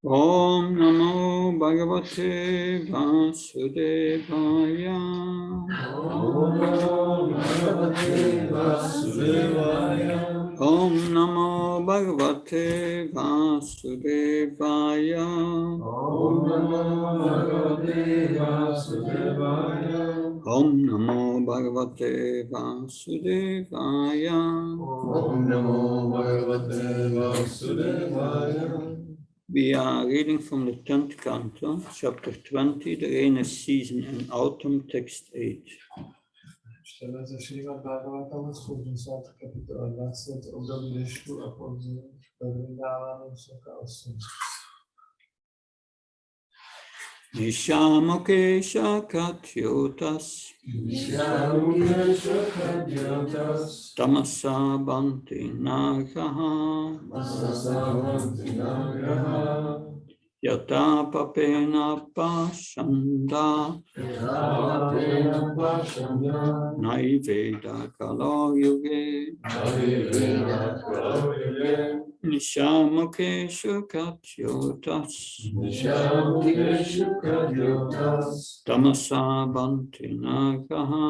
Om Namo Bhagavate Vasudevaya. Om Namo Bhagavate Vasudevaya. Om Namo Bhagavate Vasudevaya. Om Namo Bhagavate Vasudevaya. Om Namo Bhagavate Vasudevaya. Om Namo Bhagavate Vasudevaya. We are reading from the 10th canto, chapter 20, the rainy season and autumn, text 8. Čteme ze Šrímad Bhagavatam z 80. kapitola 20 období dešťu a podzim ve Vrindávánu Soka 8. Nishamukesha Katyotas Nishamukesha Katyotas Tamasa Bhanti Nagaha Masasavanti Nagraha Yata Papena Pashanda Yatapena Pashanda Naiveda Kalo Yuge Naiveda Kalo Yuge Nishamukesha Katyotas Nishamukesha Katyotas Tamasa Bhanti Nagaha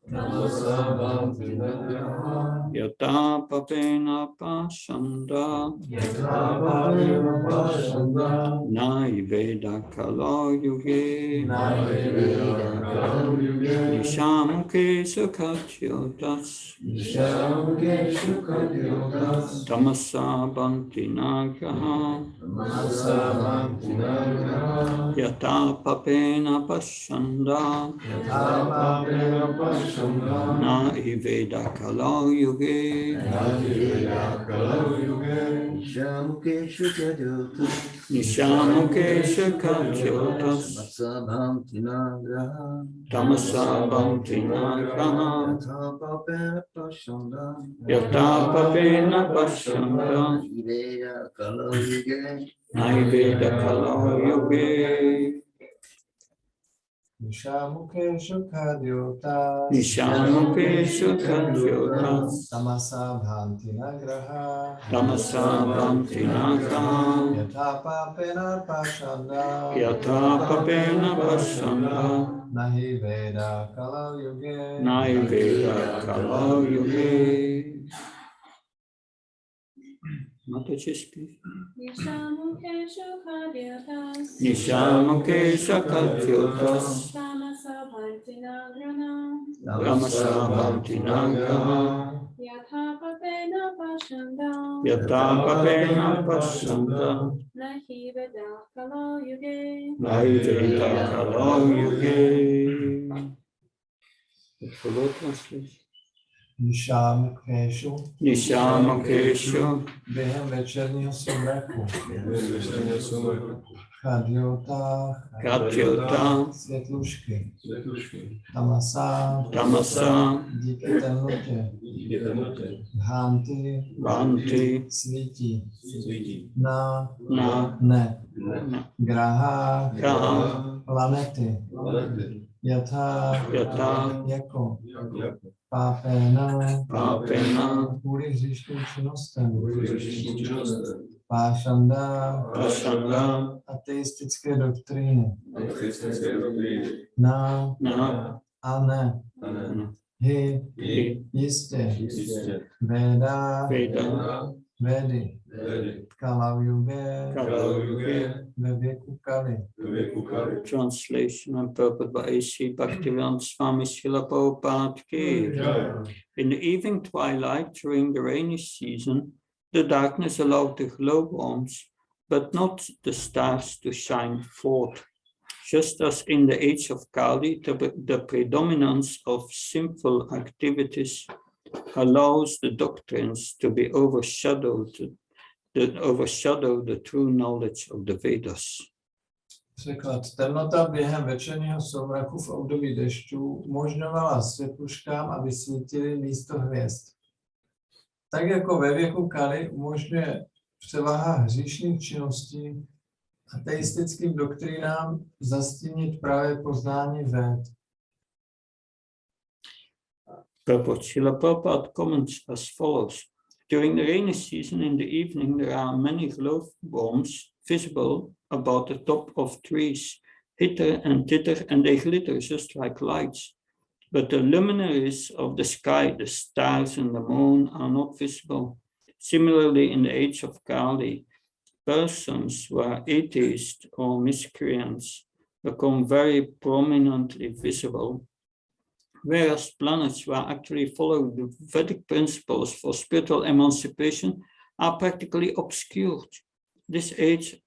Namasavanti Nagraha Yata Papena Pashanda Yatapena Pashanda Naiveda Kalo Yuge Naiveda Kalo Yuge Nishamukesha Katyotas Nishamukesha Katyotas Tamasa Bhanti Nagaha Namasavanti Nagraha Yata Papena Pashanda Yatapena Pashanda Naiveda Kalo Yuge Naiveda Kalo Yuge Nishamukesha Katyotas Nishamukesha Katyotas Masabhamti Nagraha Tamasa Bhanti Nagaha Yatapapena Pashanda Yata Papena Pashanda Naiveda Kalo Yuge Naiveda Kalo Yuge Nishamukesha Katyotas Nishamukesha Katyotas Tamasa Bhanti Nagraha Tamasa Bhanti Nagaha Yatapapena Pashanda Yata Papena Pashanda Nahi Veda Kala Yuge Naiveda Kalo Yuge Mataji speak. Nishamukesha Katyotas Nishamukesha Katyotas Tamasa Bhanti Nagraha Tamasa Bhanti Nagaha Yatapapena Pashanda Yata Papena Pashanda Nahi Veda Kalo Yuge Naiveda Kalo Yuge. Follow translation. Nishamukeshu Nishamukesha během večerního somraku Kadyota světlušky Tamasa díky temnotě Bhanti svítí na ne Graha planety Yatha jako Pápena kvůli hříšným činnostem Pášanda ateistické doktríny Na a ne Hi jistě Veda Vedy Kalau Yuge ve věku Kali. Translation and purport by A.C. Bhaktivedanta Swami Srila Prabhupada ki. In the evening twilight during the rainy season, the darkness allowed the glowworms, but not the stars to shine forth. Just as in the age of Kali, the predominance of sinful activities allows the doctrines to be overshadow the true knowledge of the Vedas. Překlad. Temnota během večerního soumraku v období dešťů umožňovala světluškám, aby svítily místo hvězd. Tak jako ve věku Kali umožňuje převaha hříšných činností ateistickým doktrínám zastínit právě poznání Véd. Purport. Srila Prabhupada comments as follows. During the rainy season in the evening, there are many glowworms visible about the top of trees, hitter and titter, and they glitter just like lights. But the luminaries of the sky, the stars and the moon, are not visible. Similarly, in the age of Kali, persons who are atheists or miscreants become very prominently visible, whereas planets who are actually following the Vedic principles for spiritual emancipation are practically obscured. This age,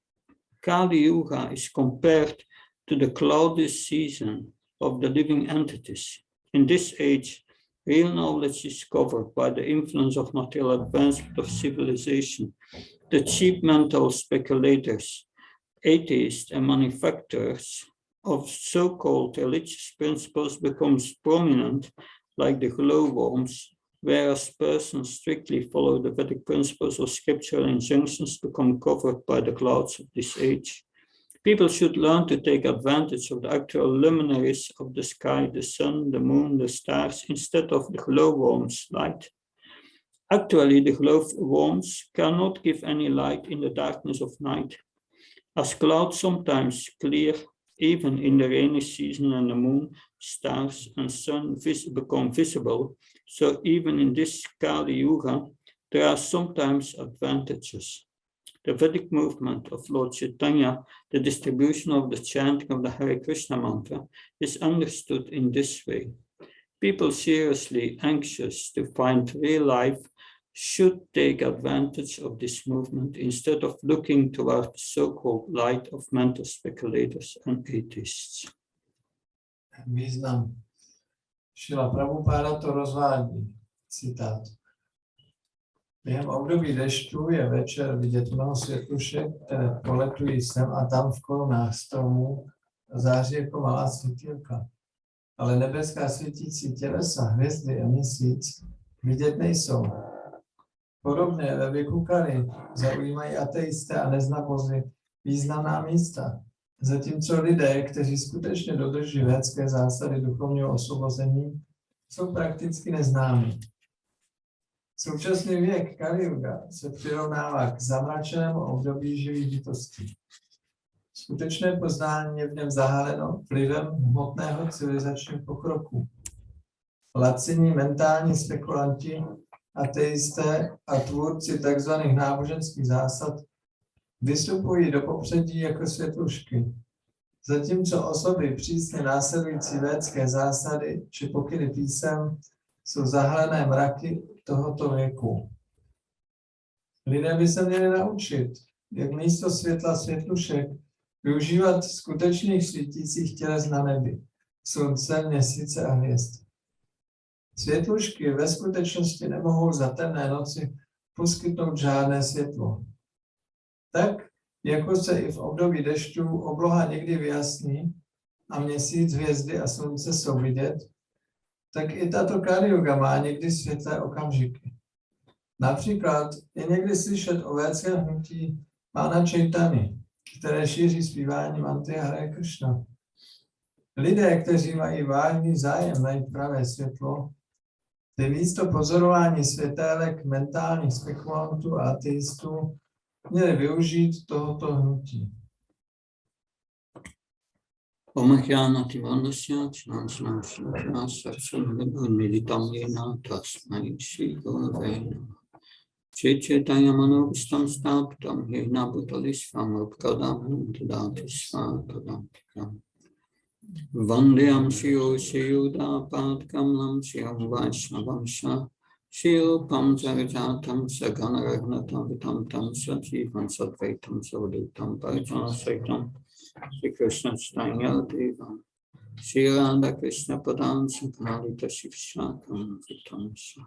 Kali Yuga, is compared to the cloudy season of the living entities. In this age, real knowledge is covered by the influence of material advancement of civilization. The cheap mental speculators, atheists, and manufacturers of so-called religious principles becomes prominent, like the glowworms, whereas persons strictly follow the Vedic principles or scriptural injunctions become covered by the clouds of this age. People should learn to take advantage of the actual luminaries of the sky, the sun, the moon, the stars, instead of the glowworms' light. Actually, the glowworms cannot give any light in the darkness of night. As clouds sometimes clear, even in the rainy season, and the moon, stars, and sun become visible, so even in this Kali Yuga, there are sometimes advantages. The Vedic movement of Lord Chaitanya, the distribution of the chanting of the Hare Krishna mantra, is understood in this way. People seriously anxious to find real life should take advantage of this movement instead of looking toward the so-called light of mental speculators and atheists. Význam. Šrila Prabhupáda to rozvádí. Citát. Během období dešťů je večer vidět mnoho světlušek, které poletují sem a tam v korunách stromů a září jako malá světýlka. Ale nebeská svítící tělesa, hvězdy a měsíc vidět nejsou. Podobně ve věku Kali zaujímají ateisté a neznabozi významná místa, zatímco lidé, kteří skutečně dodrží védské zásady duchovního osvobození, jsou prakticky neznámí. Současný věk Kali Yuga se přirovnává k zamračenému období živých bytostí. Skutečné poznání je v něm zahaleno vlivem hmotného civilizačního pokroku. Lacení mentální spekulanti, ateisté a tvůrci tzv. Náboženských zásad vystupují do popředí jako světlušky, zatímco osoby přísně následující védské zásady či pokyny písem jsou zahalené mraky tohoto věku. Lidé by se měli naučit, jak místo světla světlušek využívat skutečných svítících těles na nebi, slunce, měsíce a hvězd. Světlušky ve skutečnosti nemohou za temné noci poskytnout žádné světlo. Tak, jako se i v období dešťů obloha někdy vyjasní a měsíc, hvězdy a slunce jsou vidět, tak i tato Kali Yuga má někdy světlé okamžiky. Například je někdy slyšet o védském hnutí pána Chaitany, které šíří zpívání mantry Hare Krishna. Lidé, kteří mají vážný zájem najít pravé světlo, by místo pozorování světélek mentálních spekulantů a ateistů měli využít tohoto hnutí. Omahyanati vandasya chinansanam shintana satsam viduniditam yena tasmai shri gurave namah. Chaitanya manobistam staptam yena bhutalisvam upkadam dadati svapadantikam. Vandeyam shiyo shiyuda padkamlam shiyam vaishnavam shah shilpam jagajatam sagana ragnatam vitam tam sajivam sadvaitam savadhutam parjana saitam Shri Krishna Chaitanya Devam Shri Radha Krishna Padam Sankalita Shivshakam Vitamsa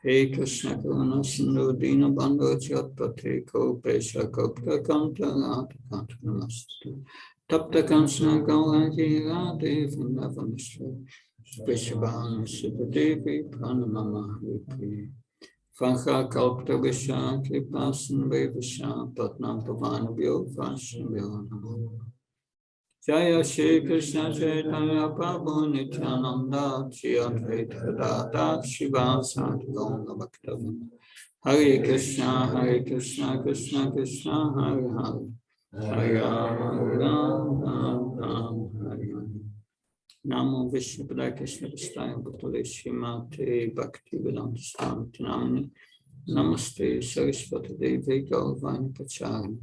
Hey Krishna Karuna Sindhu Dina Bandhu Jatpate Kopesha Kopta Kanta Radha Kanta Namastu Tapta Kansana Gauraki Radhe Vrindavaneshwari Vrishabhanu Sivadevi Pranamama Hripriye Vancha Kalpta Visha Kripasan Vevasha Patnam Pavana Vyogvasha Vyonamo Jaya Shri Krishna Chaitanya Prabhu Nityananda Shri Advaita Gadadhar Shiva Sati Gaura Bhaktavin Hare Krishna Krishna Krishna Hare Hare Namo Vishnupadaya Krishna Bhutale Srimate Bhaktivedanta Swami Namani Namaste Saraswati Devi Gaurvani Pachari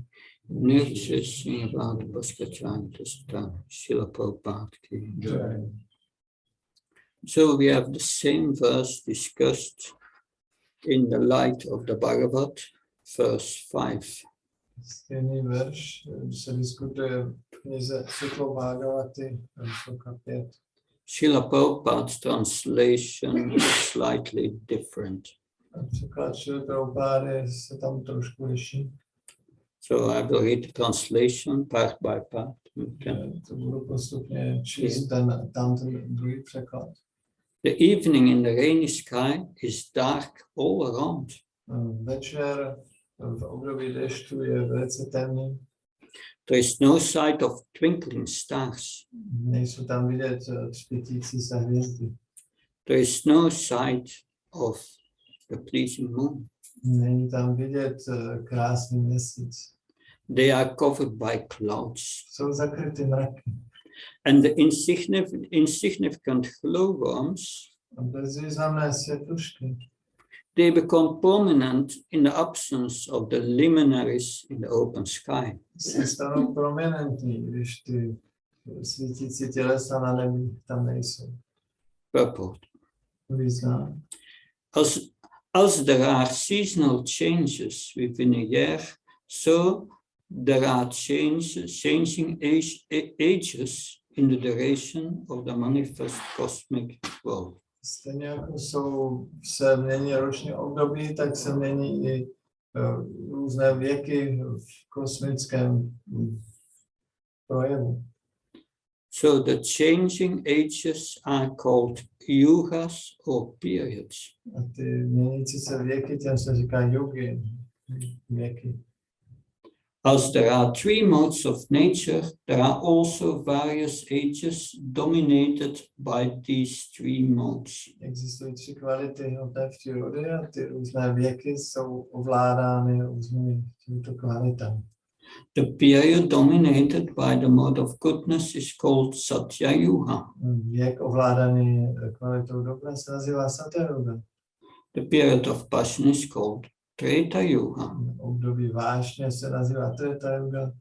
Nirvise Srinivada Bhaskacharya Tasta Srila Prabhupada Ki Jai. So we have the same verse discussed in the light of the Bhagavad, verse 5. Stejný verš se diskutuje v knize Světlo Bhagavaty, veršovka 5. Srila Prabhupada's translation is slightly different. Překlad Srila Prabhupády se tam trošku liší. So I will read the translation part by part. To budu postupně číst ten druhý překlad. The evening in the rainy sky is dark all around. Večer v období dešťu je velice temný. There is no sight of twinkling stars. Nejsou tam vidět třpitící se hvězdy. There is no sight of the pleasing moon. Není tam vidět krásný měsíc. They are covered by clouds. Jsou zakryty mraky. And the insignificant glowworms, A bezvýznamné světlušky, they become prominent in the absence of the luminaries in the open sky. se stanou prominentní, když ty svítící tělesa na nebi tam nejsou. Purport. Význam. As there are seasonal changes within a year, so there are changing ages in the duration of the manifest cosmic world. Stejně jako se mění roční období, tak se mění i různé věky v kosmickém projevu. So the changing ages are called yugas or periods. A ty měnící se věky, těm se říká yugy, věky. As there are three modes of nature, there are also various ages dominated by these three modes. Existují tři kvality hmotné přírody a ty různé věky jsou ovládány různými těmito kvalitami. The period dominated by the mode of goodness is called Satya Yuga. Věk ovládaný kvalitou dobra se nazývá Satya Yuga. The period of passion is called Treta Yuga. Období vášně se nazývá Treta Yuga.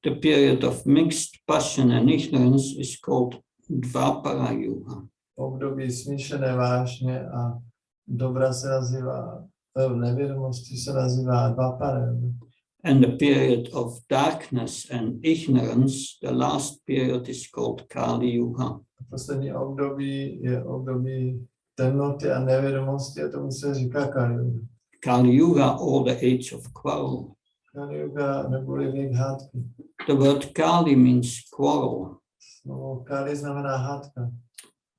The period of mixed passion and ignorance is called Dvapara Yuga. Období smíšené vášně a dobra se nazývá, nevědomosti se nazývá Dvapara Yuga. And the period of darkness and ignorance, the last period is called Kali Yuga. Poslední období je období temnoty a nevědomosti a tomu se říká Kali Yuga. Kali Yuga or the age of quarrel. Kali Yuga neboli věk hádky. The word Kali means quarrel. Slovo Kali znamená hádka.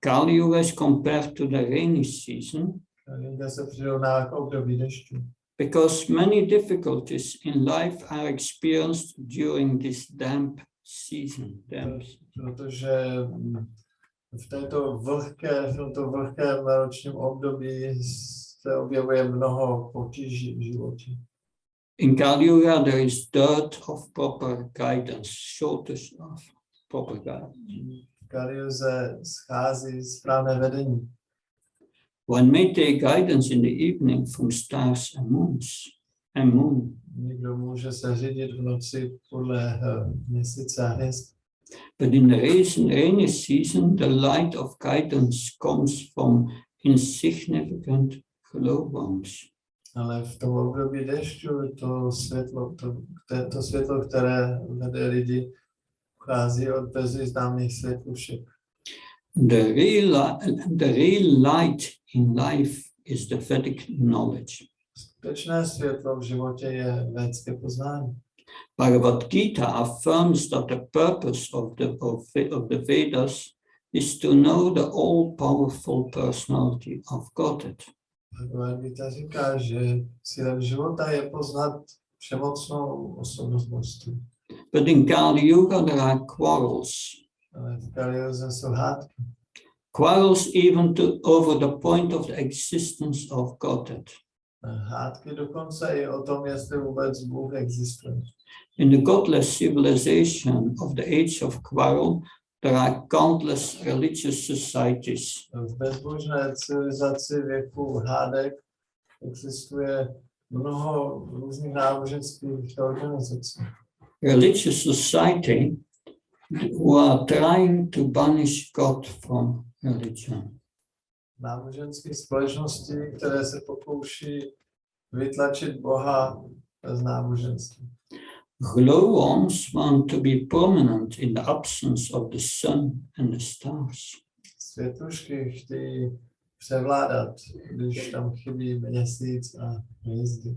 Kali Yuga is compared to the rainy season Kali Yuga se přirovná k období dešťu. because many difficulties in life are experienced during this damp season. Protože v tomto vlhkém ročním období se objevuje mnoho potíží v životě. In Kali Yuga there is dearth of proper guidance, shortage of proper guidance. V Kali Yuze schází správné vedení. One may take guidance in the evening from stars and moon. Někdo může se řídit v noci podle měsíce a hvězd. But in the rainy season, the light of guidance comes from insignificant glowworms. Ale v tom období dešťu to světlo, které vede lidi, pochází od bezvýznamných světlušek. The real light in life is the Vedic knowledge. Skutečné světlo v životě je védské poznání. Bhagavad Gita affirms that the purpose of the Vedas is to know the all-powerful personality of Godhead. Bhagavad Gita říká, že cílem života je poznat všemocnou osobnost božství. But in Kali Yuga there are quarrels. Ale v Kali Yuze jsou hádky. Quarrels even over the point of the existence of Godhead. Hádky dokonce i o tom, jestli vůbec Bůh existuje. In the godless civilization of the age of quarrel, There are countless religious societies. V bezbožné civilizaci věku hádek existuje mnoho různých náboženských organizací. Religious society who are trying to banish God from religion. Náboženské společnosti, které se pokouší vytlačit Boha z náboženství. Glowworms want to be prominent in the absence of the sun and the stars. Světušky chtějí převládat, když tam chybí měsíc a hvězdy.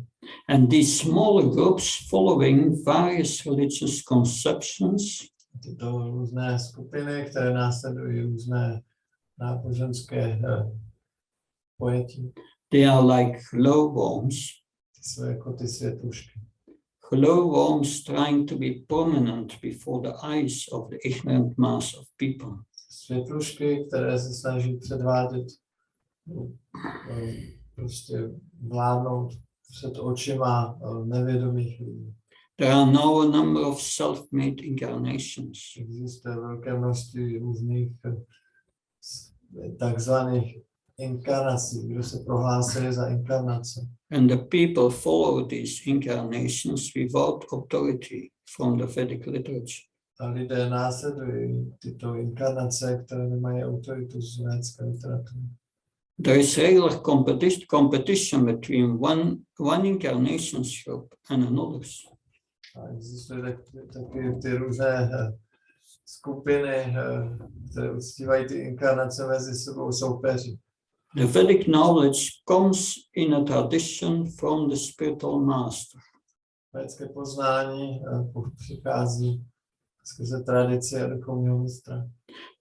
And these smaller groups following various religious conceptions Tyto různé skupiny, které následují různé náboženské pojetí, they are like glowworms. ty jsou jako ty světušky. Glowworms trying to be prominent before the eyes of the ignorant mass of people. Světušky, které se snaží předvádět, prostě vládnout před očima nevědomých lidí. There are now a number of self-made incarnations. Existuje velké množství různých takzvaných inkarnací, kdo se prohlásili za inkarnace. And the people follow these incarnations without authority from the Vedic literature. A lidé následují tyto inkarnace, které nemají autoritu z védské literatury. There is regular competition between one incarnation group and another. A existují taky ty různé skupiny, které uctívají ty inkarnace mezi sebou soupeři. The Vedic knowledge comes in a tradition from the spiritual master. Védské poznání přichází skrze tradici a duchovního mistra.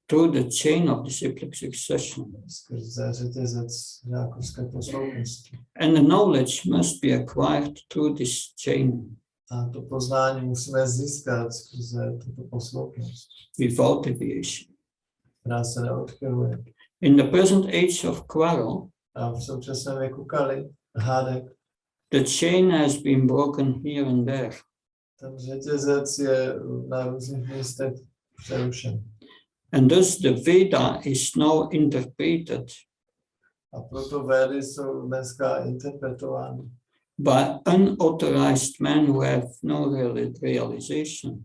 Through the chain of disciplic succession. Skrze řetězec žákovské posloupnosti. And the knowledge must be acquired through this chain. A to poznání musíme získat skrze tuto posloupnost, Without deviation. která se neodchyluje. In the present age of quarrel, A v současném věku Kali, hádek, the chain has been broken here and there. ten řetězec je na různých místech přerušen. And thus the Veda is now interpreted A proto Védy jsou dneska interpretovány by unauthorized men who have no realization.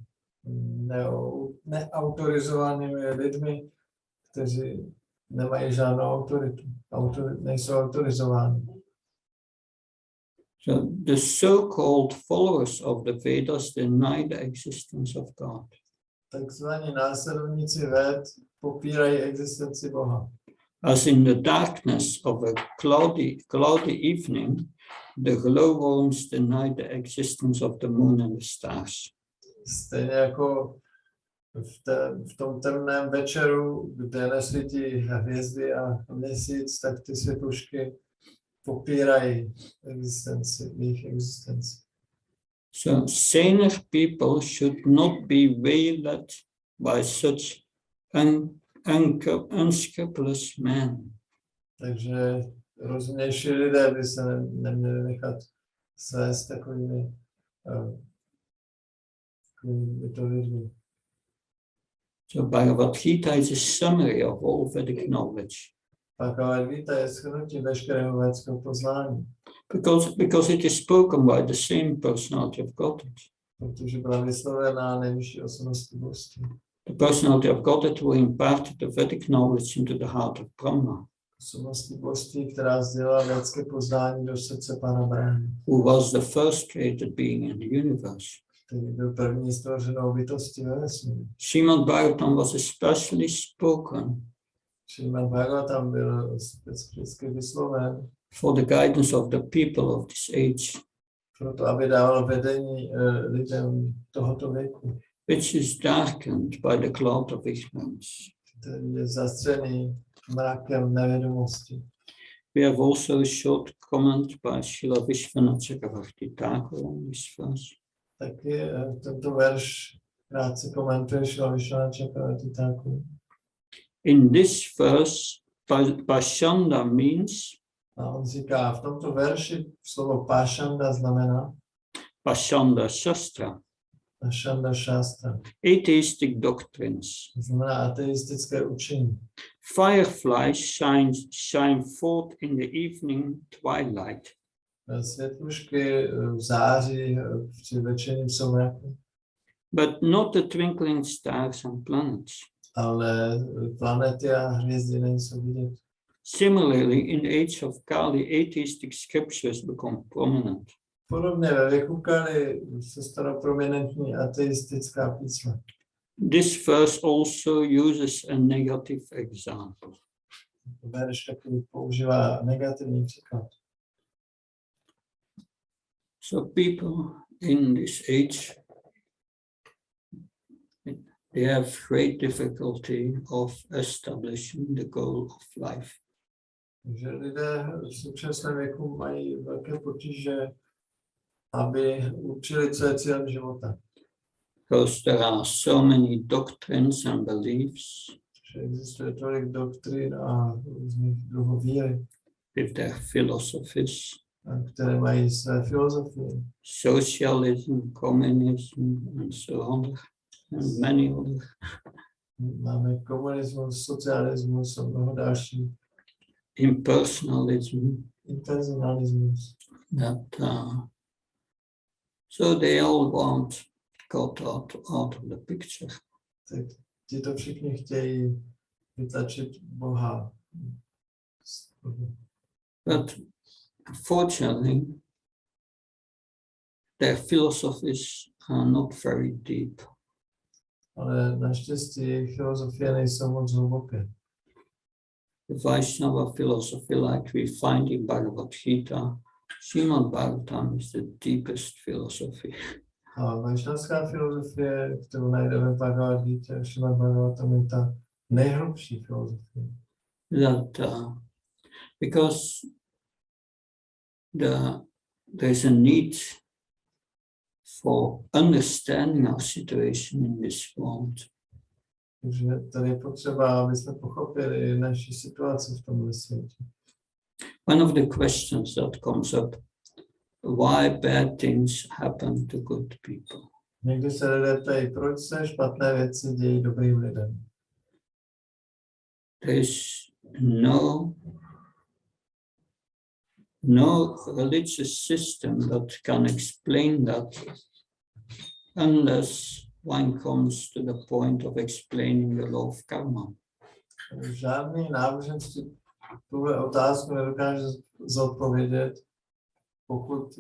neautorizovanými lidmi, kteří nemají žádnou autoritu, nejsou autorizováni. So the so-called followers of the Vedas deny the existence of God. Takzvaní následovníci Véd popírají existenci Boha. As in the darkness of a cloudy evening, the glowworms deny the existence of the moon and the stars. Stejně jako v tom temném večeru, kde nesvítí hvězdy a měsíc, tak ty světušky popírají jejich existenci. So saner people should not be waylaid by such unscrupulous men. Takže rozumnější lidé by se neměli nechat svést takovými lidmi. So Bhagavad Gita is a summary of all Vedic knowledge. Bhagavad Gita je shrnutí veškerého védského poznání. Because it is spoken by the same personality of Godhead. Protože byla vyslovená nejvyšší osobností božství. The personality of Godhead who imparted the Vedic knowledge into the heart of Brahma. Osobností božství, která sdělila védské poznání do srdce Pana Brahmy. Who was the first created being in the universe. Který byl první stvořenou bytostí ve vesmíru. Srimad Bhagavatam was especially spoken Srimad Bhagavatam byl specificky vysloven for the guidance of the people of this age, proto, aby dával vedení lidem tohoto věku, which is darkened by the cloud of ignorance. který je zastřený mrakem nevědomosti. We have also a short comment by Srila Vishwanath Chakravarti Thakur on this verse. Taky tento verš krátce komentuje Srila Vishwanath Chakravarti Thakur. In this verse, Pashanda means A on říká, v tomto verši slovo Pashanda znamená Pashanda Shastra. a Shanda Shastra. atheistic doctrines. To znamená ateistické učení. Fireflies shine forth in the evening twilight. Světlušky září při večerním soumraku, But not the twinkling stars and planets. ale planety a hvězdy nejsou vidět. Similarly, in the age of Kali, atheistic scriptures become prominent. Podobně ve věku Kali se stanou prominentní ateistická písma. This verse also uses a negative example. Verš takový používá negativní příklad. So people in this age, they have great difficulty of establishing the goal of life. Takže lidé v současném věku mají velké potíže, aby určili, co je cílem života. Because there are so many doctrines and beliefs Že existuje tolik doktrín a různých druhů víry, with their philosophies, které mají své filozofie. socialism, communism, and so on, and many other. Máme komunismus, socialismus a mnoho dalších. Impersonalism, Internacionalismus. so they all want God out of the picture. Tak ti to všichni chtějí vytlačit Boha. But fortunately, their philosophies are not very deep. Ale naštěstí jejich filozofie nejsou moc hluboké. The Vaishnava philosophy, like we find in Bhagavad Gita, Srimad Bhagavatam is the deepest philosophy. A vaishnavská filozofie, kterou najdeme v Bhagavad Gita, Srimad Bhagavatam, je ta nejhlubší filozofie. That because there is a need for understanding our situation in this world. Takže tady je potřeba, aby jsme pochopili naši situaci v tomhle světě. One of the questions that comes up, why bad things happen to good people? Někdy se lidé ptají, proč se špatné věci dějí dobrým lidem. There is no religious system that can explain that unless one comes to the point of explaining the law of karma. Žádný náboženství tuhle otázku nedokáže zodpovědět, pokud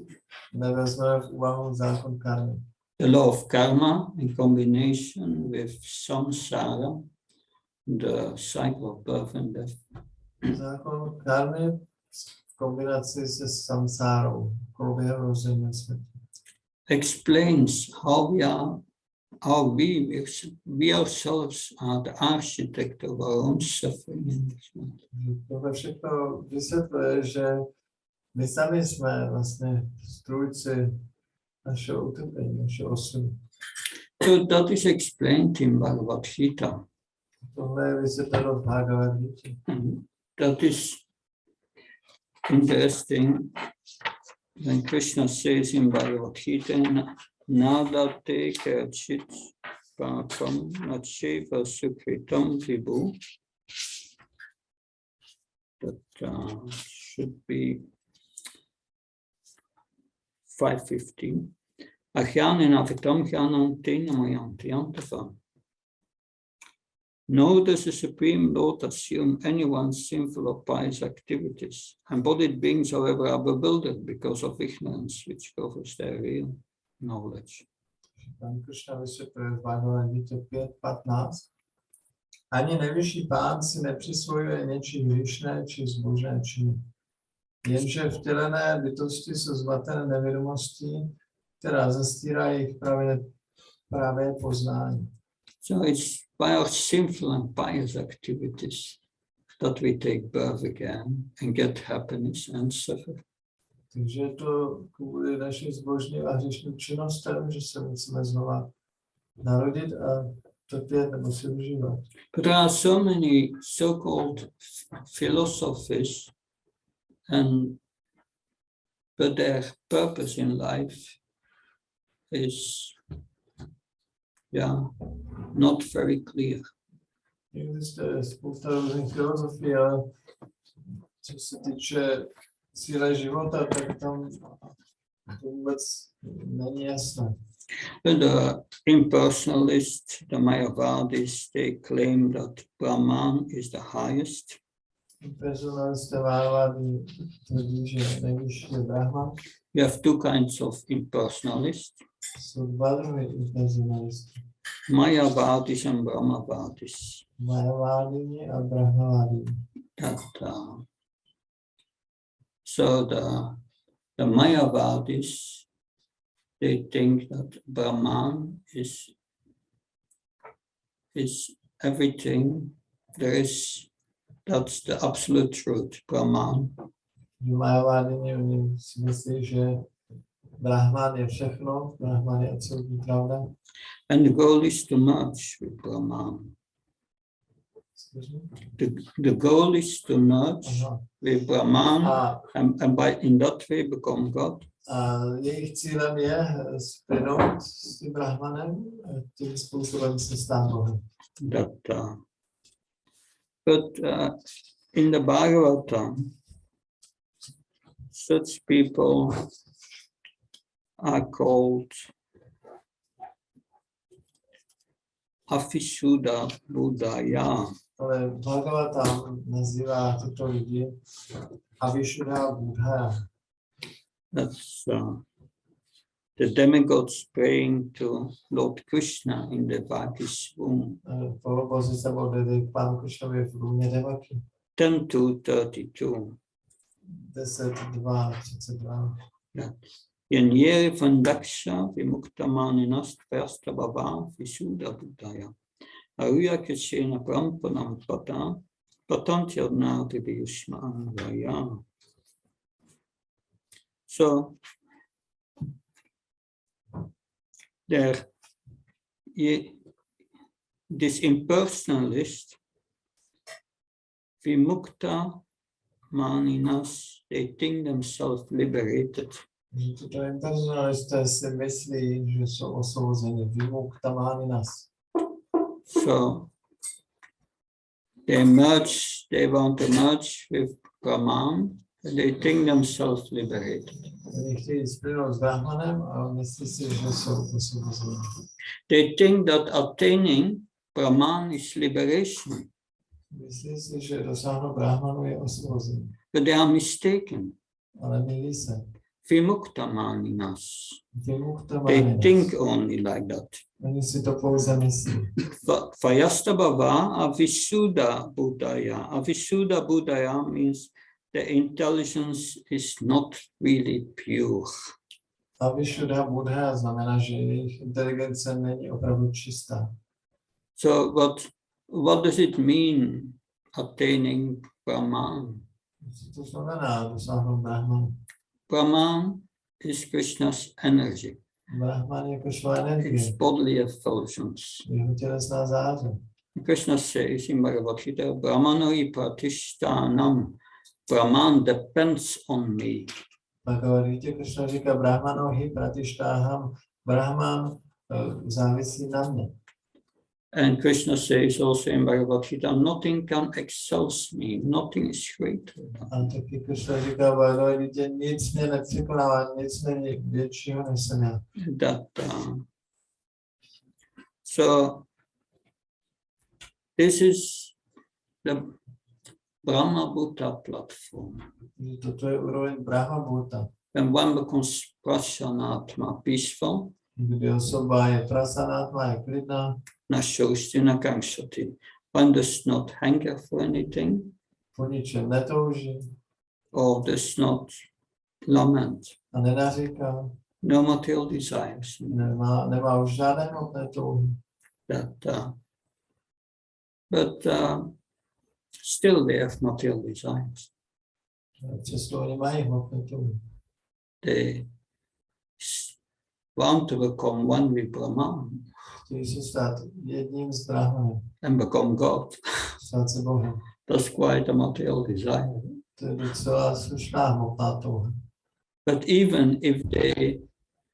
nevezmeme v úvahu zákon karmy. The law of karma in combination with samsara, the cycle of birth and death. Zákon karmy v kombinaci se samsárou, koloběhem rození světa. Explains how we ourselves are the architect of our own suffering in this world. Tohle všechno vysvětluje, že my sami jsme vlastně strůjci našeho utrpení, našeho osudu. So that is explained in Bhagavad Gita. Tohle je vysvětleno v Bhagavad Gita. That is interesting when Krishna says in Bhagavad Gita, Nadate kerchit papam nacheva sukritam vibhu. That should be 5:15. Ahyanena vitam hyanam tenamayanti yantava. Nor does the Supreme Lord assume anyone's sinful or pious activities. Embodied beings, however, are bewildered because of ignorance, which covers their real knowledge. Pan Krishna vysvětluje v Bhagavad Gita 5.15. Ani nejvyšší pán si nepřisvojuje něčí hříšné či zbožné činy. Jenže vtělené bytosti jsou zmatené nevědomostí, která zastírá jejich pravé poznání. So it's by our sinful and pious activities that we take birth again and get happiness and suffer. Takže je to kvůli našim zbožným a hříšným činnostem, že se musíme znova narodit a trpět nebo si užívat. But there are so many so-called philosophies, but their purpose in life is yeah, not very clear. Existuje spousta různých filozofií, ale co se týče cíle života, tak tam to vůbec není jasné. The impersonalists, the Mayavadis, they claim that Brahman is the highest. Personalisté Mayavadi tvrdí, že nejvyšší je Brahman. We have two kinds of impersonalists, Jsou dva druhy impersonalistů. Mayavadis and Brahmavadis. Mayavádini a Brahmavádini. So the Mayavadis, they think that Brahman is everything there is. That's the absolute truth, Brahman. Mayavádini, oni si myslí, že Brahman je všechno, Brahman je absolutní pravda. And the goal is to merge with Brahman. The goal is to merge with Brahman and by in that way become God. A jejich cílem je splynout s tím Brahmanem a tím způsobem se stát Bohem. But in the Bhagavatam, such people are called Avisuddha Buddhaya. Ale Bhagavatam nazývá tyto lidi Avisuddha Buddha. That's the demigods praying to Lord Krishna in the Vaki's womb. Polobozy se modlili k Pánu Krishnovi v růmě Devaky. 10:32. 10:2:32. Yen yeri vandaksha vimuktamaninas prastabhava visuddha buddhaya. Aruya kachena prampanam patantyadnati viyushmanvaya. So there, this impersonalist, vimukta maninas, they think themselves liberated. Tyto impersonalisté si myslí, že jsou osvobozeni. Vimukta maninas. So they want to merge with Brahman, and they think themselves liberated. Oni chtějí splynout s Brahmanem a myslí si, že jsou osvobozeni. They think that attaining Brahman is liberation. Myslí si, že dosáhnout Brahmanu je osvobození. But they are mistaken. Ale mylí se. Vimukta maninas. Vimukta They maninas. think only like that. Oni si to pouze myslí. Vayastabhava avisuddha buddhaya. Avisuddha buddhaya means the intelligence is not really pure. Avisuddha Buddha znamená, že jejich inteligence není opravdu čistá. So what does it mean attaining Brahman? Co to znamená dosáhnout Brahmanu? Brahman is Krishna's energy. Brahman je Krishna energie. It's bodily effulgence. Jeho tělesná záře. Krishna says in Bhagavad Gita, Brahmanoi pratishtanam. Brahman depends on me. Bhagavad Gita Krishna říká Brahmanohi pratishtaham. Brahman závisí na mě. And Krishna says also in Bhagavad Gita, nothing can excels me, nothing is greater. A taky Krishna říká Bhagavad Gita, nic mě nepřekonává, nic není většího než jsem já. So this is the Brahma Bhuta platform. Toto je úroveň Brahma Bhuta. When one becomes prasanatma, peaceful, Kdy osoba je prasanatma, je klidná, nashoshtina kankshati, one does not hunger for anything, po ničem netouží or does not lament, a nenaříká, no material desires. nemá už žádné hmotné touhy. But still they have material desires. Přesto oni mají hmotné touhy. They want to become one with Brahman Chtějí se stát jedním s Brahmanem, and become God. stát se Bohem. That's quite a material desire. To je docela slušná hmotná touha. But even if they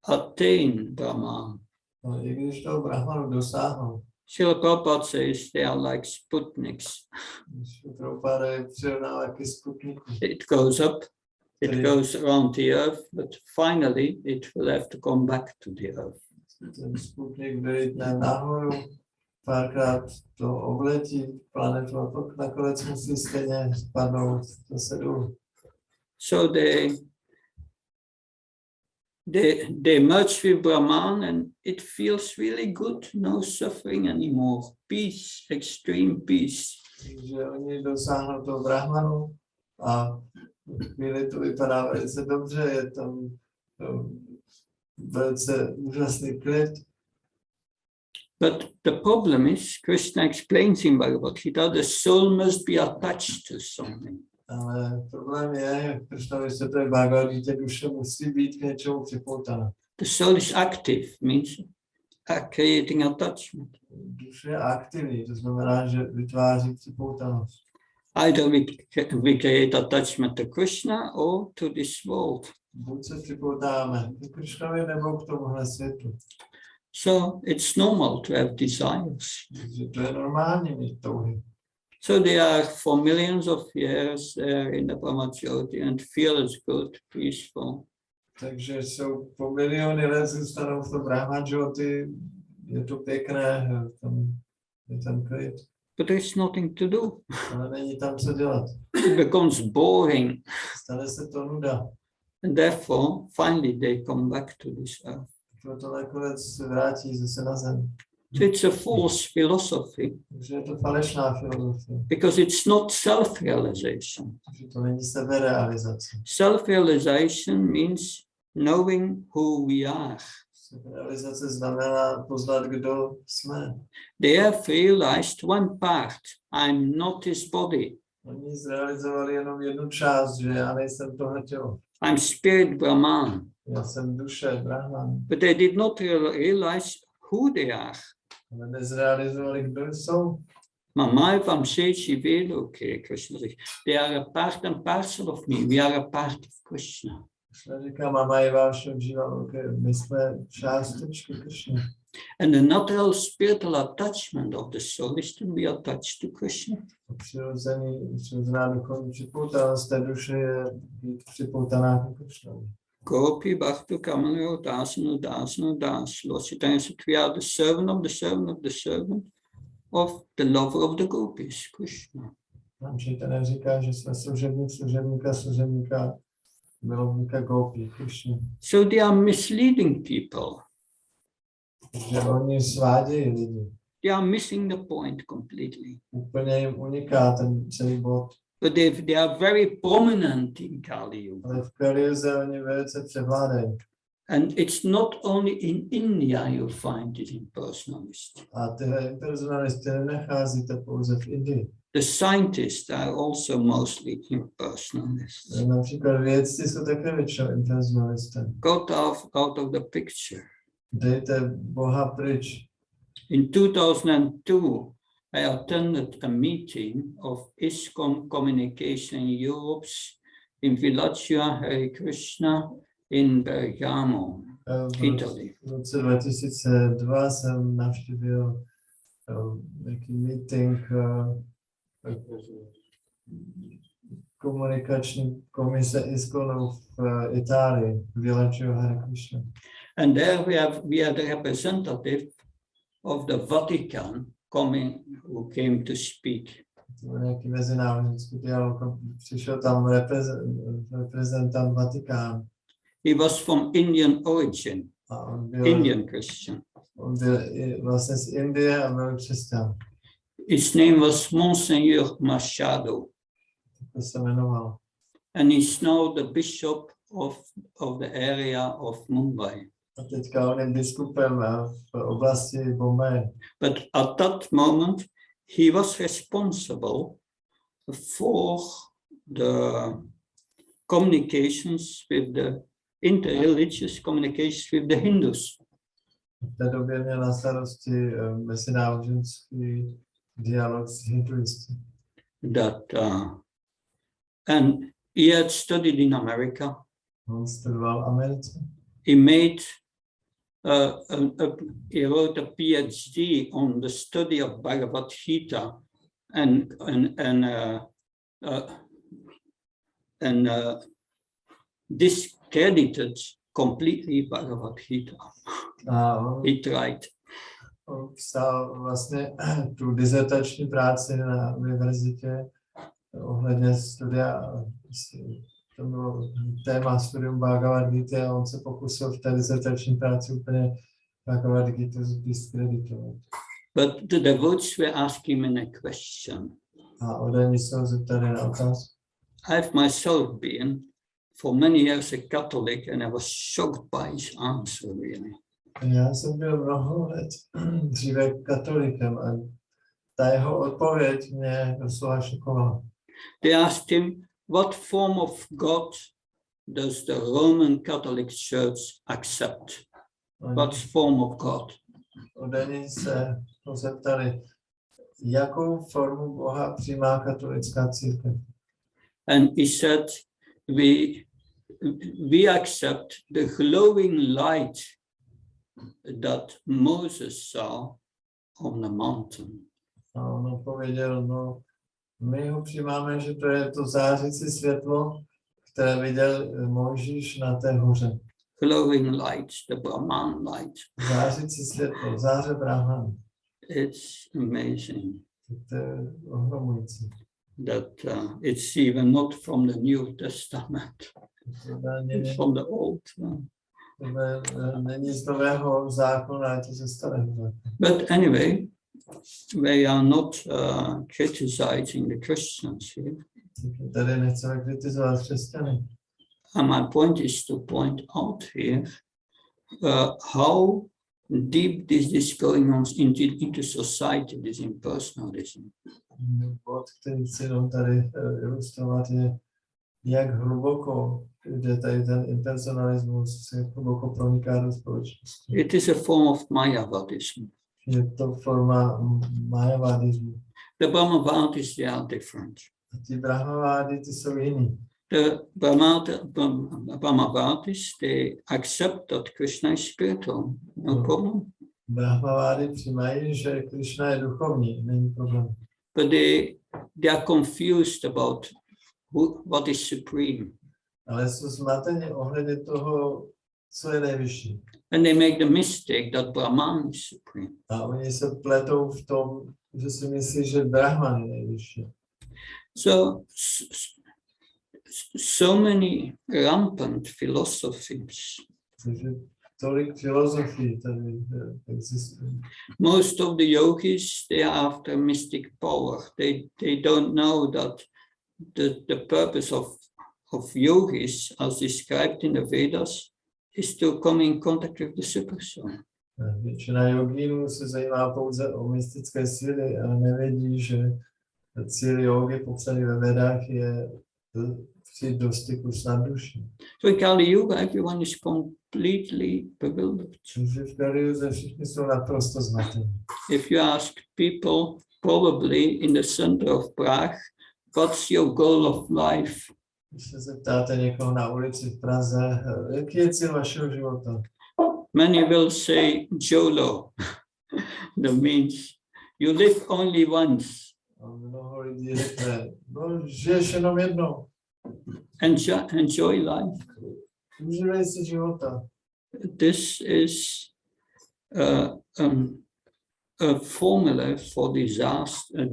attain Brahman, No, i když toho brahmanu dosáhnou, Srila Prabhupada says they are like Sputniks. Prabhupada je přirovnává ke Sputniku. It goes up, it goes around the earth, but finally it will have to come back to the earth. Ten Sputnik vylítne nahoru, párkrát to obletí planetu a pak nakonec musí stejně spadnout zase dolů. So they merge with Brahman and it feels really good, no suffering anymore, peace, extreme peace. Takže oni dosáhnou toho brahmanu a chvíli to vypadá velice dobře, je tam velice úžasný klid. But the problem is, Krishna explains in Bhagavad Gita, the soul must be attached to something. Ale problém je, jak Krishna vysvětluje v Bhagavad Gita, duše musí být k něčemu připoutaná. The soul is active, means creating attachment. Duše je aktivní, to znamená, že vytváří připoutanost. Either we create attachment to Krishna or to this world. Buď se připoutáme k Krishnovi nebo k tomuhle světu. So it's normal to have desires. Takže to je normální mít touhy. So they are for millions of years there in the Brahmajyoti and feel it's good, peaceful. Takže jsou po miliony let zůstanou v tom Brahmajyoti, je to pěkné, je tam klid. But there's nothing to do. Ale není tam co dělat. It becomes boring. Stane se to nuda. And therefore, finally, they come back to this earth. Proto nakonec se vrátí zase na zem. So it's a false philosophy Takže je to falešná filozofie. because it's not self-realization. Takže to není seberealizace. Self-realization means knowing who we are. Seberealizace znamená poznat, kdo jsme. They have realized one part. I'm not this body. Oni zrealizovali jenom jednu část, že já nejsem tohle tělo. I'm spirit Brahman. Já jsem duše, Brahman. But they did not realize who they are. Ale nezrealizovali, kdo jsou. Mama Vamsechi Veloke, Krishna says, they are a part and parcel of me. We are a part of Krishna. Krishna říká, mama je vášho Jiva, my jsme částečky Krishna. And the natural spiritual attachment of the soul is to be attached to Krishna. Přirozená duchovní připoutanost té duše je být připoutaná k Krishnovi. Gopi Bhaktu Kamano Dasana Dasana Das. Lord Chaitanya said, we are the servant of the servant of the servant of the lover of the gopis, Krishna. Tam Chaitanya říká, že jsme služebníka, milovníka Gopi, Krishna. So they are misleading people. Že oni svádějí lidi. They are missing the point completely. Úplně jim uniká ten celý bod. But they are very prominent in Kali Yuga. Ale v Kaliuze oni velice převládají. And it's not only in India you find it impersonalists. A tyhle impersonalisty nenacházíte pouze v Indii. The scientists are also mostly impersonalists. Například vědci jsou také většinou impersonalisté. Got out of the picture. Dejte Boha pryč. In 2002, I attended a meeting of ISKCON Communication Europe's in Villaggia Hare Krishna in Bergamo, Italy. V roce 2002 jsem navštívil nějaký meeting komunikační komise ISKCONu v Itálii, v Villaggia Hare Krishna. And there we had a representative of the Vatican who came to speak. Nějaký mezinárodnický dialog, přišel tam reprezentant Vatikánu. He was from Indian origin, Indian Christian. On byl vlastně z Indie a byl křesťan. His name was Monsignor Machado. To se jmenoval. And he's now the bishop of the area of Mumbai. A teďka on je biskupem v oblasti Bombay. But at that moment, he was responsible for the communications with the interreligious communications with the Hindus. V té době měl na starosti mezináboženský dialog s hinduisty. And he had studied in America. On studoval v Americe. He made he wrote a PhD on the study of Bhagavad Gita and discredited completely Bhagavad Gita. He tried. On psal vlastně tu dizertační práci na univerzitě ohledně studia, to bylo téma studium Bhagavad Gita a on se pokusil v té dizertační práci úplně Bhagavad Gita diskreditovat. But the devotees were asking him a question. A odeni se ho zeptali na otázku. I've myself been for many years a Catholic and I was shocked by his answer, really. Já jsem byl mnoho let dříve katolikem a ta jeho odpověď mě doslova šokovala. They asked him, what form of God does the Roman Catholic Church accept? What form of God? Odeni se ho zeptali, jakou formu Boha přijímá katolická církev. And he said, we accept the glowing light that Moses saw on the mountain. A on odpověděl, no, my ho přijímáme, že to je to zářící světlo, které viděl Mojžíš na té hoře. Glowing light, the Brahman light. Zářící světlo, záře Brahman. It's amazing To je ohromující. that it's even not from the New Testament, it's from the Old. Není z nového zákona, je to ze starého zákona. But anyway, we are not criticizing the Christians here. Tady nechceme kritizovat křesťany. And my point is to point out here how deep this is going on into society, this impersonalism. Bod, který chci jenom tady ilustrovat, je, jak hluboko jde tady ten impersonalismus, jak hluboko proniká do společnosti. It is a form of Mayavadism. Je to forma Mayavadismu. The Brahmavadis, they are different. A ty Brahmavády, ty jsou jiný. The Brahmavadis, they accept that Krishna is spiritual, no problem. Brahmavády přijímají, že Krishna je duchovní, není problém. But they are confused about what is supreme. Ale jsou zmateni ohledně toho, co je nejvyšší. And they make the mistake that Brahman is supreme. A oni se pletou v tom, že si myslí, že Brahman je nejvyšší. So many rampant philosophies. Takže tolik filozofií tady existuje. Most of the yogis, they are after mystic power. They don't know that the purpose of yogis, as described in the Vedas, is to come in contact with the supersoul. Většina jogínů se zajímá pouze o mystické síly a nevědí, že cíl jogy popsaný ve Vedách je přijít do styku s nadduší. So in Kali Yuga, everyone is completely bewildered. Takže v Kali Yuze všichni jsou naprosto zmatení. If you ask people, probably in the center of Prague, what's your goal of life? Když se zeptáte někoho na ulici v Praze, jaký je cíl vašeho života? Many will say YOLO. That means you live only once. A mnoho lidí řekne, no, žiješ jenom jednou. Enjoy life. Užívej si života. This is a formula for disaster,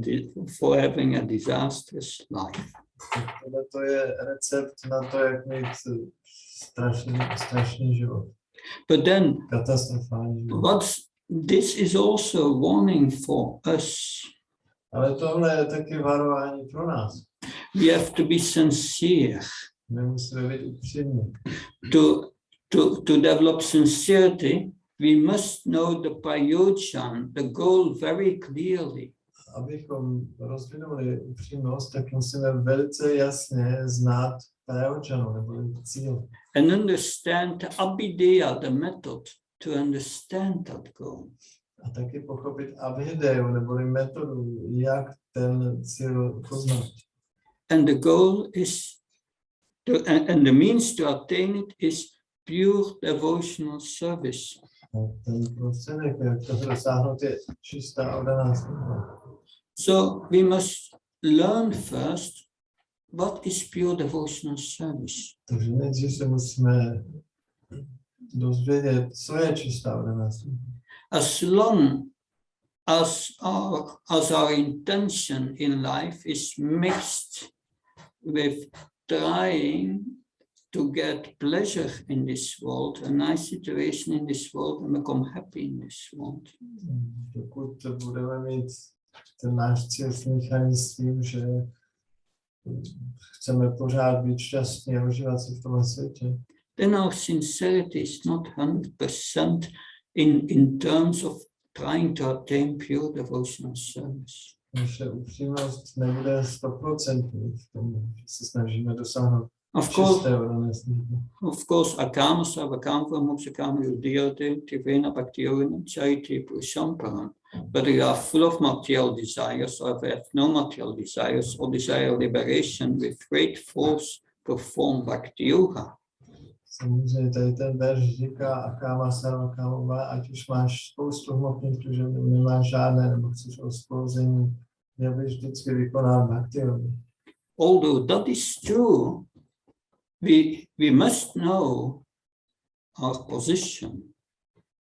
for having a disastrous life. To je recept na to, jak mít strašný život. But then, Katastrofální život. this is also a warning for us. Ale tohle je taky varování pro nás. We have to be sincere. My musíme být upřímní. To develop sincerity, we must know the prayojan, the goal very clearly. Abychom rozvinuli upřímnost, tak musíme velice jasně znát prayojanu, nebo cíl. And understand the abhideya, the method to understand that goal. A taky pochopit abhideju, nebo metodu, jak ten cíl poznat. And the goal is, and the means to attain it is pure devotional service. Ten prostředek, jak to dosáhnout, je čistá oddaná služba. So we must learn first what is pure devotional service. Takže nejdřív se musíme dozvědět, co je čistá oddaná služba. As long as our intention in life is mixed with trying to get pleasure in this world, a nice situation in this world, and become happy in this world. Dokud budeme mít ten náš cíl smíchaný s tím, že chceme pořád být šťastní a užívat si v tomhle světě, Then our sincerity is not 100% in terms of trying to attain pure devotional service. naše upřímnost nebude 100% v tom, že se snažíme dosáhnout Of course, čisté oddané služby. Akama Savakam Mukshakam Yudhiyate Tivena Bhaktiyoga Chaiti Pushamparam. Whether you are full of material desires or have no material desires or desire liberation with great force, perform Bhakti Yoga. Samozřejmě tady ten verš říká Akama Sarvakama, ať už máš spoustu hmotných tužeb, nemáš žádné, nebo chceš osvobození, měl bys vždycky vykonat bhakti yogu. Although that is true, we must know our position.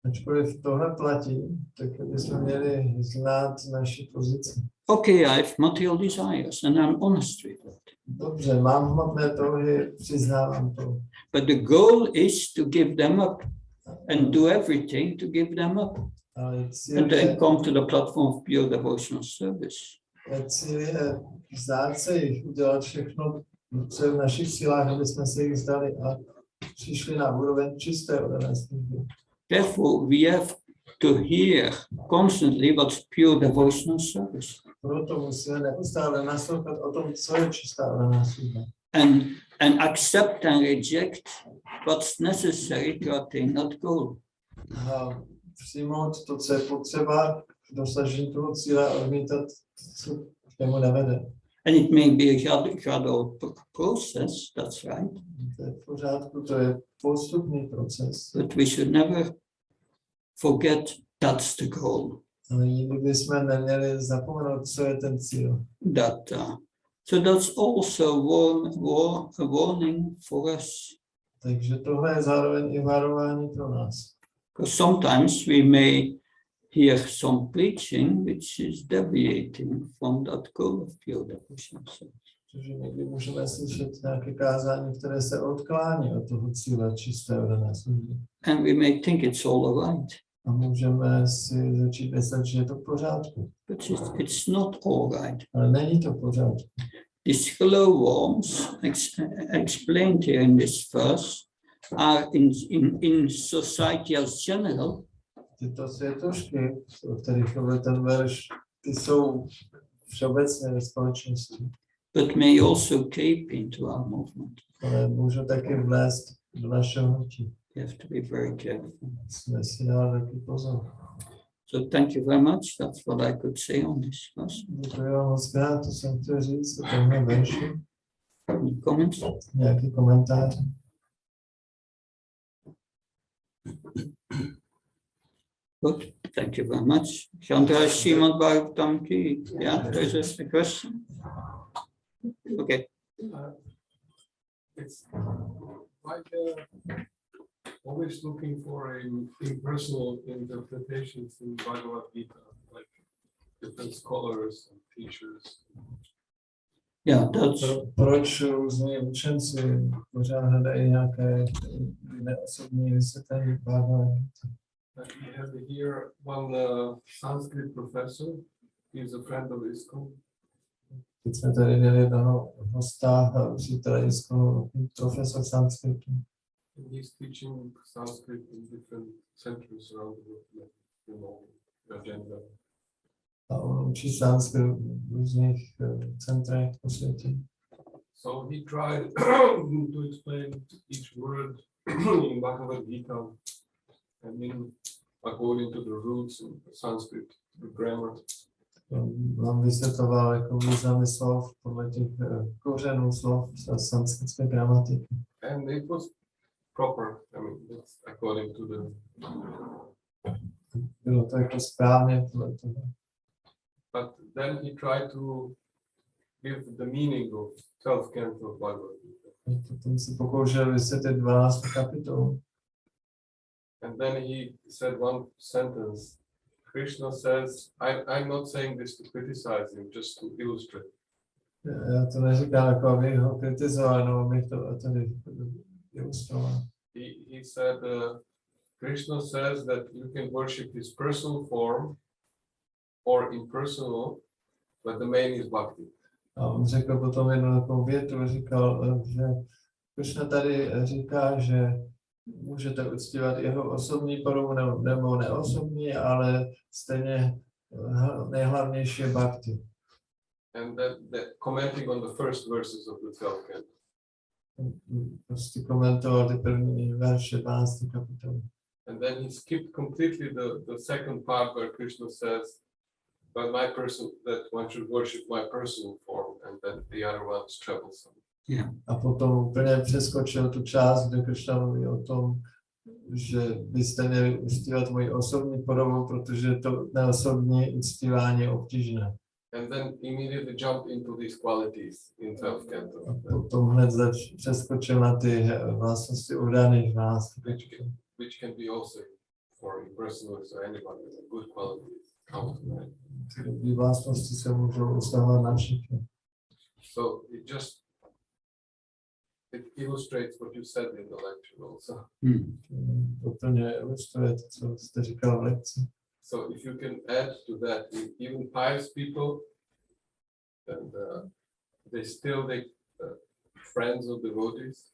Ačkoliv tohle platí, tak bychom měli znát naši pozici. Okay, I have material desires and I'm honest with it. Dobře, mám hmotné touhy, přiznávám to. But the goal is to give them up and do everything to give them up. Ale And then come to the platform of pure devotional service. cíl je vzdát se jich, udělat všechno, co je v našich silách, aby jsme se jich vzdali a přišli na úroveň čisté oddané služby. Therefore, we have to hear constantly what's pure devotional service. Proto musíme neustále naslouchat o tom, co je čistá oddaná služba. And accept and reject what's necessary to attain that goal. A přijmout to, co je potřeba k dosažení toho cíle a odmítat, co k němu nevede. And it may be a gradual process, that's right. To je v pořádku, to je postupný proces. But we should never forget that's the goal. Ale nikdy bychom neměli zapomenout, co je ten cíl. So that's also a warning for us. Takže tohle je zároveň i varování pro nás. Because sometimes we may hear some preaching which is deviating from that goal of pure devotion. Protože někdy můžeme slyšet nějaké kázání, které se odklání od toho cíle čisté oddané služby. And we may think it's all right. A můžeme si začít myslet, že je to v pořádku. But it's not all right. Ale není to v pořádku. These hello worms explained here in this verse are in society as general. Tyto světošky, o kterých mluví ten verš, ty jsou všeobecně ve společnosti. But may also cape into our movement. Ale můžou taky vlézt do našeho hnutí. You have to be very careful. Musíme si dát taky pozor. So thank you very much. That's what I could say on this verse. Děkuji vám moc krát, to jsem chtěl říct o tomhle verši. Any comments? Nějaký komentář? Good. Thank you very much. Chandra Shimad Bhagavatam ki. Yeah, there's a question. Okay. It's like always looking for an impersonal interpretation in Bhagavad Gita, like different scholars and teachers. Yeah, that's Proč různí učenci pořád hledají nějaké neosobní vysvětlení Bhagavad Gita? We have here one Sanskrit professor. He's a friend of ISKCON. Teď jsme tady měli jednoho hosta, přítele ISKCONu, profesor sanskritu. And he's teaching Sanskrit in different centers around the world, like, you know, agenda. A on učí sanskrit v různých centrech po světě. So he tried to explain each word in Bhagavad Gita, I mean, according to the roots of Sanskrit, the grammar. Vám vysvětloval jako významy slov podle těch kořenů slov z sanskritské gramatiky. And it was proper. I mean, it's according to the. Bylo to jako správně podle toho. But then he tried to give the meaning of 12 cantos of Bhagavad Gita. Potom se pokoušel vysvětlit 12 kapitol. And then he said one sentence. Krishna says, I'm not saying this to criticize him, just to illustrate. Já to neříkám jako, abych ho kritizoval, no, abych to tady ilustroval. He said, Krishna says that you can worship his personal form or impersonal, but the main is bhakti. A on řekl potom jednu takovou větu, říkal, že Krishna tady říká, že můžete uctívat jeho osobní podobu nebo neosobní, ale stejně nejhlavnější je bhakti. And that commenting on the first verses of the 12 cantos. Prostě komentoval ty první verše 12. kapitoly. And then he skipped completely the second part where Krishna says, but that one should worship my personal form and that the other one is troublesome. Yeah. A potom úplně přeskočil tu část, kde Krishna mluví o tom, že byste měli uctívat moji osobní podobu, protože to neosobní uctívání je obtížné. And then immediately jumped into these qualities in 12 cantos. A potom hned přeskočil na ty vlastnosti udaných nás. Which can be also for impersonalists or anybody with good qualities. Ty vlastnosti se můžou vztahovat na všechny. So it illustrates what you said in the lecture also. Úplně ilustruje to, co jste říkal v lekci. So if you can add to that, even pious people, and they friends of devotees.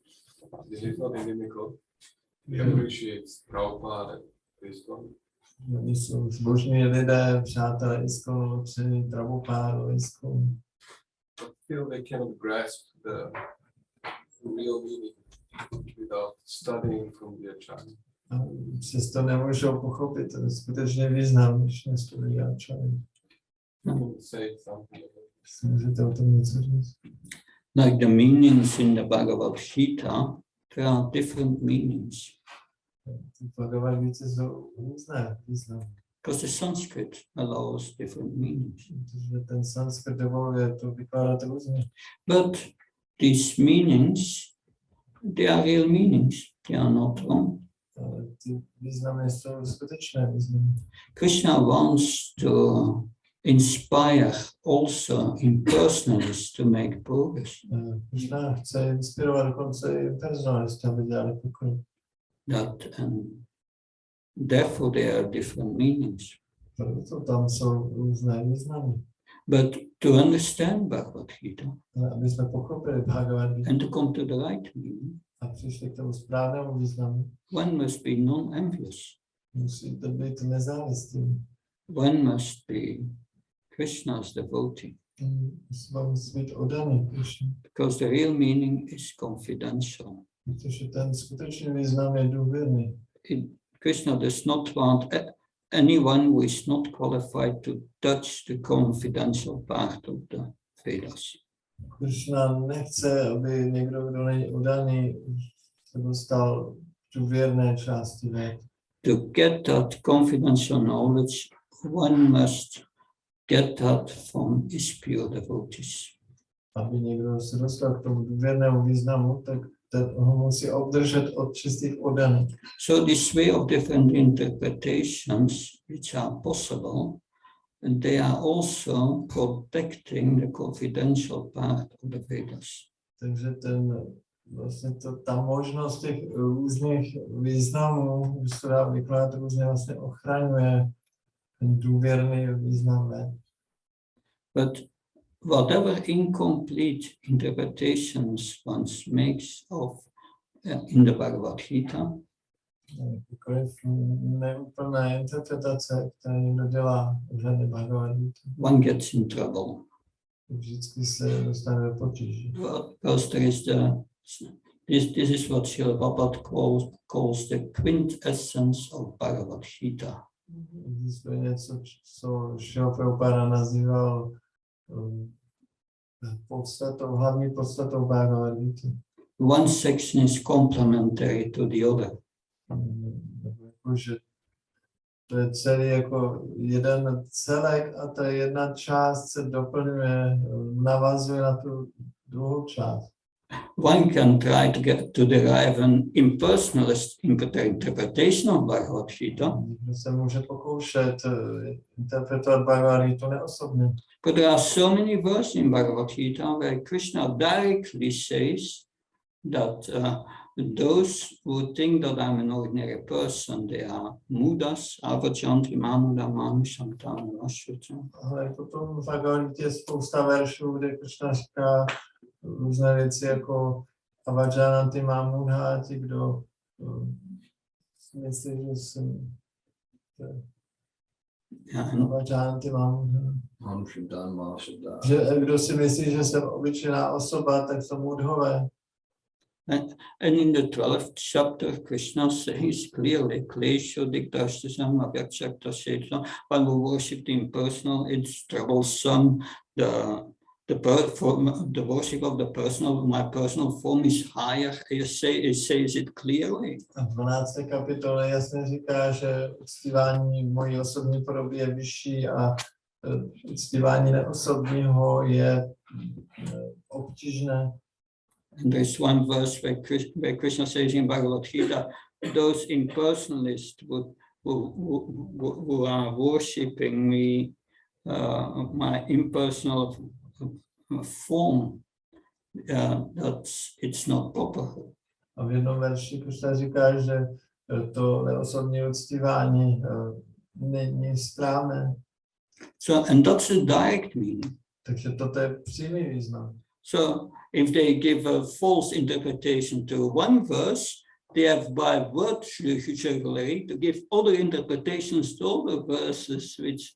This is not inimical. He appreciates Prabhupada and Krishna. Oni jsou zbožní lidé, přátelé Iskonu, cení Prabhupádu, Iskonu. But still they cannot grasp the real meaning without studying from the Acharya. Přesto nemůžou pochopit skutečně význam, když nestudují Acharya. Say something. Můžete o tom něco říct? Like the meanings in the Bhagavad Gita, there are different meanings. Ty Bhagavad Gita jsou různé významy. Because the Sanskrit allows different meanings. Protože ten sanskrit dovoluje to vykládat různě. But these meanings, they are real meanings. They are not wrong. Ale ty významy jsou skutečné významy. Krishna wants to inspire also impersonalists to make progress. Krishna chce inspirovat dokonce i personalisty, aby dělali pokrok. Therefore there are different meanings. Proto tam jsou různé významy. But to understand Bhagavad Gita Aby jsme pochopili Bhagavad Gita and to come to the right meaning, a přišli k tomu správnému významu, one must be non-envious. musí to být nezávislý. One must be Krishna's devotee. Musí být oddaný Krishna. Because the real meaning is confidential. Protože ten skutečný význam je důvěrný. Krishna does not want anyone who is not qualified to touch the confidential part of the Vedas. Krishna nechce, aby někdo, kdo není oddaný, se dostal důvěrné části věd. To get that confidential knowledge, one must get that from his pure devotees. Aby někdo se dostal k tomu důvěrnému významu, tak ho musí obdržet od čistých oddaných. So this way of different interpretations which are possible, and they are also protecting the confidential part of the Vedas. Takže ta možnost těch různých významů, když se dá vykládat různě, vlastně ochraňuje ten důvěrný význam věd. But whatever incomplete interpretations one makes of in the Bhagavad Gita, Jakkoliv neúplné interpretace, které někdo dělá v řadě Bhagavad Gita, one gets in trouble. vždycky se dostane do potíží. Because there is this is what Srila Prabhupada calls the quintessence of Bhagavad Gita. Existuje něco, co Srila Prabhupada nazýval hlavní podstatou Bhagavad Gita. one section is complementary to the other. Že to je celý jako jeden celek a ta jedna část se doplňuje, navazuje na tu druhou část. One can try to get to derive an impersonalist interpretation of Bhagavad Gita, Někdo se může pokoušet interpretovat Bhagavad Gita neosobně. but there are so many verses in Bhagavad Gita where Krishna directly says that those who think that I'm an ordinary person, they are mudas, avajanti, mamuda, manusamtana, vashuta. Ale potom v Bhagavad Gita je spousta veršů, kde Krishna říká různé věci jako avajanti, mamuda, ti, kdo myslí, že jsem avajanti, mamuda. Že kdo si myslí, že jsem obyčejná osoba, tak jsou mudhové. And in the 12th chapter, Krishna says clearly, Klesho Dikdashtasam Abhyakshakta Shaitan, when we worship the impersonal, it's troublesome. The worship of the personal, my personal form is higher. It says it clearly. A 12. kapitole jasně říká, že uctívání mojí osobní podoby je vyšší a uctívání neosobního je obtížné. And there's one verse where Krishna says in Bhagavad Gita, those impersonalists who are worshipping me, my impersonal form, it's not proper. A v jednom verši Krishna říká, že to neosobní uctívání není správné. So, and that's a direct meaning. Takže toto je přímý význam. So if they give a false interpretation to one verse, they have by word jugglery to give other interpretations to other verses, which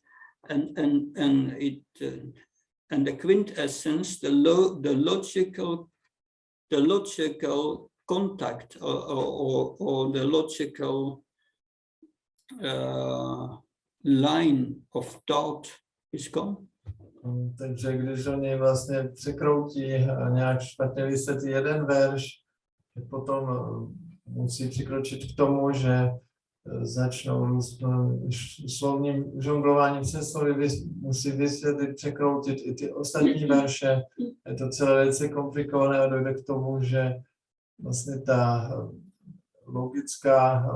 and the quintessence, the logical contact or the logical line of thought is gone. Takže když oni vlastně překroutí a nějak špatně vysvětlí jeden verš, tak potom musí přikročit k tomu, že začnou slovním žonglováním se slovy, musí vysvětlit, překroutit i ty ostatní verše. Je to celé velice komplikované a dojde k tomu, že vlastně ta logická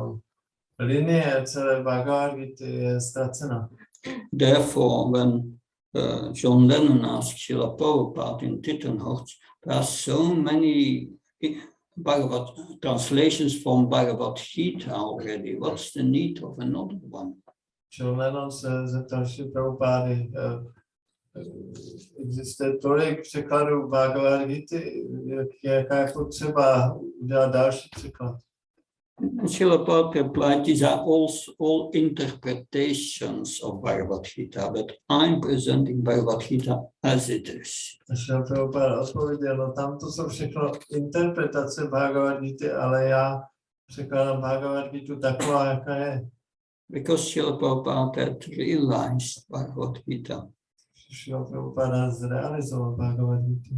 linie celé Bhagavad Gita je ztracena. Therefore, when John Lennon asked Srila Prabhupada in Tittenhorst, there are so many translations from Bhagavad Gita already. What's the need of another one? John Lennon se zeptal Srila Prabhupády, existuje tolik překladů Bhagavad Gita, jaká je potřeba udělat další překlad. Srila Prabhupada replied, these are all interpretations of Bhagavad Gita, but I'm presenting Bhagavad Gita as it is. Srila Prabhupada odpověděl, no tam to jsou všechno interpretace Bhagavad Gita, ale já překládám Bhagavad Gita taková, jaká je. Because Srila Prabhupada had realized Bhagavad Gita. Srila Prabhupada zrealizoval Bhagavad Gita.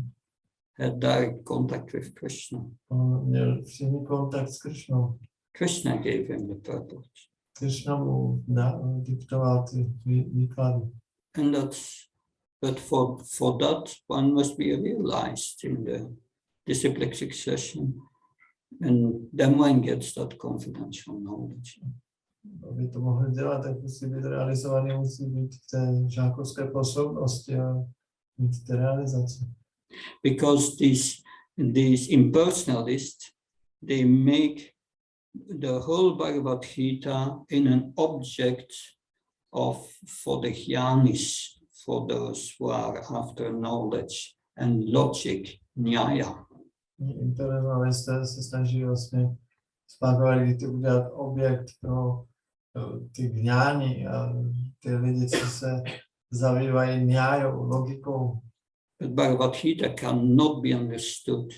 Had direct contact with Krishna. On měl přímý kontakt s Krishnou. Krishna gave him the purpose. Krishna mu diktoval ty výklady. And but for that one must be realized in the disciplic succession, and then one gets that confidential knowledge. Aby to mohli dělat, tak musí být realizovaný, musí být v té žákovské posloupnosti a mít té realizace. Because these impersonalists, they make the whole Bhagavad Gita in an object for the jnanis, for those who are after knowledge and logic, nyaya. Imperialisté se snaží vlastně z Bhagavad Gita udělat objekt pro ty gňáni a ty lidi, co se zabývají nyájou, logikou. But Bhagavad Gita cannot be understood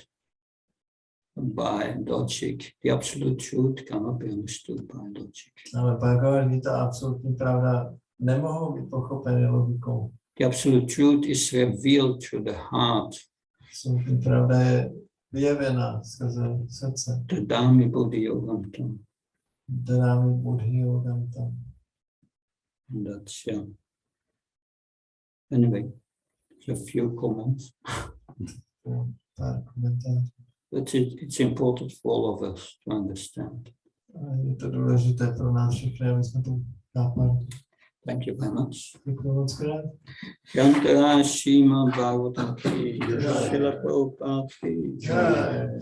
by logic. The absolute truth cannot be understood by logic. Ale Bhagavad Gita a absolutní pravda nemohou být pochopeny logikou. The absolute truth is revealed through the heart. Absolutní pravda je vyjevena skrze srdce. Tadami Buddhi Yogantam. Drámy Buddhi Yogantam. And that's, yeah. Anyway, a few comments. Pár komentářů. But it's important for all of us to understand. Je to důležité pro nás všechny, aby jsme to chápali. Thank you very much. Děkuji moc krát. Shankara Srimad Bhagavatam ki, Srila Prabhupada ki. Jai.